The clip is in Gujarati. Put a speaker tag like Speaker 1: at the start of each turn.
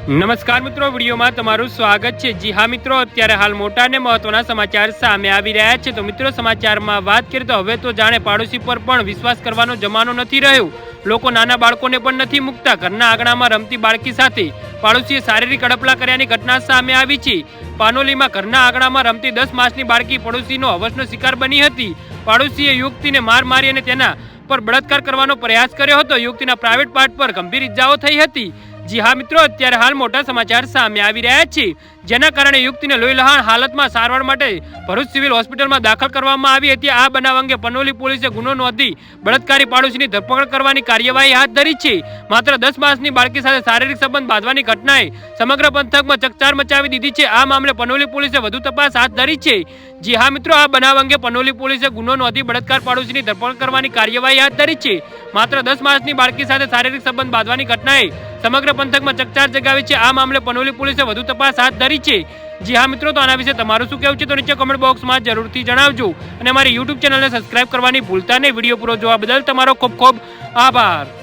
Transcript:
Speaker 1: નમસ્કાર મિત્રો, વિડીયોમાં તમારું સ્વાગત છે। જી હા મિત્રો, અત્યારે હાલ મોટા અને મહત્વના સમાચાર સામે આવી રહ્યા છે। તો મિત્રો, સમાચારમાં વાત કરીએ તો હવે તો જાણે પાડોશી પર પણ વિશ્વાસ કરવાનો જમાનો નથી રહ્યો। લોકો નાના બાળકોને પણ નથી મૂકતા। ઘરના આંગણામાં રમતી બાળકી સાથે પાડોશીએ શારીરિક અડપલા કર્યાની ઘટના સામે આવી છે। પાનોલીમાં ઘરના આંગણામાં રમતી 10 માસની બાળકી પડોશીનો હવસનો શિકાર બની હતી। પાડોશીએ યુવતીને માર મારી અને તેના પર બળાત્કાર કરવાનો પ્રયાસ કર્યો હતો। યુવતીના પ્રાઇવેટ પાર્ટ પર ગંભીર ઇજાઓ થઈ હતી। જી હા મિત્રો, અત્યારે હાલ મોટા સમાચાર સામે આવી રહ્યા છે, જેના કારણે યુવતીને લોહીલહાણ હાલતમાં સારવાર માટે ભરૂચ સિવિલ હોસ્પિટલમાં દાખલ કરવામાં આવી હતી। આ બનાવ અંગે પનોલી પોલીસે ગુનો નોંધી બળાત્કારી પાડોશીની ધરપકડ કરવાની કાર્યવાહી હાથ ધરી છે। માત્ર 10 માસની બાળકી સાથે શારીરિક સંબંધ બાંધવાની ઘટનાએ સમગ્ર પંથકમાં ચકચાર મચાવી દીધી છે। આ મામલે પનોલી પોલીસે વધુ તપાસ હાથ ધરી છે। જી હા મિત્રો, આ બનાવ અંગે પનોલી પોલીસે ગુનો નોંધી બળાત્કાર પાડોશીની ધરપકડ કરવાની કાર્યવાહી હાથ ધરી છે। માત્ર 10 માસની બાળકી સાથે શારીરિક સંબંધ બાંધવાની ઘટનાએ સમગ્ર પંથકમાં ચકચાર જગાવી છે। આ મામલે પનોલી પોલીસે વધુ તપાસ હાથ ધરી છે। જી હા મિત્રો, તો આના વિશે તમારું શું કહેવું છે તો નીચે કમેન્ટ બોક્સમાં જરૂરથી જણાવજો અને અમારી YouTube ચેનલને સબસ્ક્રાઇબ કરવાની ભૂલતા નહીં। વિડીયો પૂરો જોવા બદલ તમારો ખૂબ ખૂબ આભાર।